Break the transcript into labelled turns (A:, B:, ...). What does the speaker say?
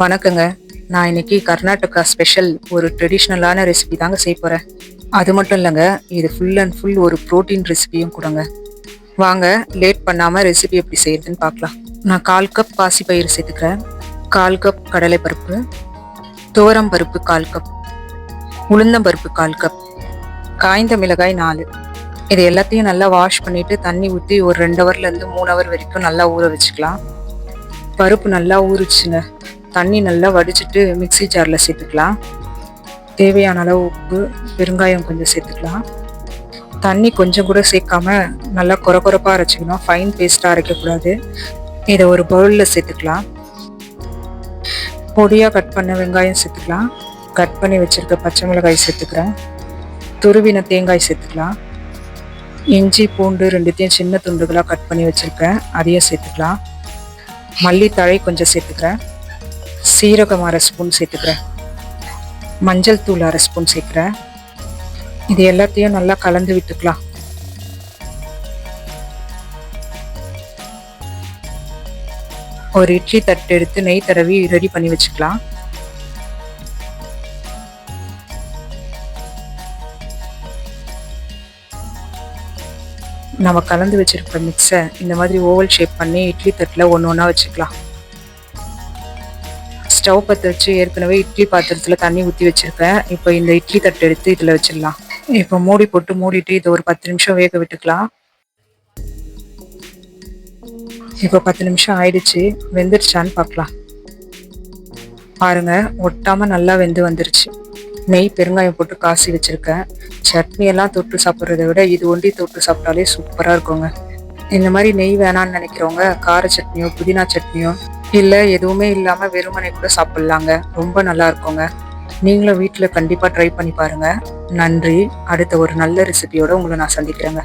A: வணக்கங்க. நான் இன்னைக்கு கர்நாடகா ஸ்பெஷல் ஒரு ட்ரெடிஷ்னலான ரெசிபி தாங்க செய்ய போறேன். அது மட்டும் இல்லைங்க, இது ஃபுல் அண்ட் ஃபுல் ஒரு புரோட்டீன் ரெசிபியும் கூடங்க. வாங்க லேட் பண்ணாம ரெசிபி எப்படி செய்யறதுன்னு பார்க்கலாம். நான் 1/4 கப் பாசிப்பயிறு சேர்த்துக்கிறேன். 1/4 கப் கடலைப்பருப்பு, துவரம் பருப்பு 1/4 கப், உளுந்தம்பருப்பு 1/4 கப், காய்ந்த மிளகாய் 4. இது எல்லாத்தையும் நல்லா வாஷ் பண்ணிட்டு தண்ணி ஊற்றி ஒரு 2 ஹவர்லேருந்து 3 ஹவர் வரைக்கும் நல்லா ஊற வச்சுக்கலாம். பருப்பு நல்லா ஊறிச்சுங்க. தண்ணி நல்லா வடிச்சிட்டு மிக்ஸி ஜாரில் சேர்த்துக்கலாம். தேவையான அளவு உப்பு, பெருங்காயம் கொஞ்சம் சேர்த்துக்கலாம். தண்ணி கொஞ்சம் கூட சேர்க்காம நல்லா கொரப்பாக அரைச்சிக்கணும். ஃபைன் பேஸ்ட்டாக அரைக்கக்கூடாது. இதை ஒரு பவுலில் சேர்த்துக்கலாம். பொடியாக கட் பண்ண வெங்காயம் சேர்த்துக்கலாம். கட் பண்ணி வச்சுருக்க பச்சை மிளகாய் சேர்த்துக்கிறேன். துருவின தேங்காய் சேர்த்துக்கலாம். இஞ்சி பூண்டு 2த்தையும் சின்ன துண்டுகளாக கட் பண்ணி வச்சுருக்கேன், அதையும் சேர்த்துக்கலாம். மல்லித்தழை கொஞ்சம் சேர்த்துக்கிறேன். சீரகம் 1/2 ஸ்பூன் சேர்த்துக்கிறேன். மஞ்சள் தூள் 1/2 ஸ்பூன் சேர்க்குறேன். இது எல்லாத்தையும் நல்லா கலந்து விட்டுக்கலாம். ஒரு இட்லி தட்டு எடுத்து நெய் தடவி ரெடி பண்ணி வச்சுக்கலாம். நம்ம கலந்து வச்சிருக்கிற மிக்ஸை இந்த மாதிரி ஓவல் ஷேப் பண்ணி இட்லி தட்டில் ஒன்று ஒன்றா வச்சுக்கலாம். ஸ்டவ் பற்ற வச்சு ஏற்கனவே இட்லி பாத்திரத்தில் தண்ணி ஊற்றி வச்சுருக்கேன். இப்போ இந்த இட்லி தட்டு எடுத்து இதில் வச்சிடலாம். இப்போ மூடி போட்டு மூடிட்டு இதை ஒரு 10 நிமிஷம் வேக விட்டுக்கலாம். இப்போ 10 நிமிஷம் ஆயிடுச்சு. வெந்துருச்சான்னு பார்க்கலாம். பாருங்க, ஒட்டாமல் நல்லா வெந்து வந்துருச்சு. நெய் பெருங்காயம் போட்டு காசி வச்சுருக்கேன். சட்னியெல்லாம் தொட்டு சாப்பிட்றத விட இது ஒண்டி தொட்டு சாப்பிட்டாலே சூப்பராக இருக்குங்க. இந்த மாதிரி நெய் வேணான்னு நினைக்கிறவங்க கார சட்னியோ புதினா சட்னியோ இல்லை எதுவுமே இல்லாமல் வெறுமனை கூட சாப்பிட்லாங்க. ரொம்ப நல்லா இருக்குங்க. நீங்களும் வீட்டில் கண்டிப்பாக ட்ரை பண்ணி பாருங்கள். நன்றி. அடுத்த ஒரு நல்ல ரெசிபியோடு உங்களை நான் சந்திக்கிறேங்க.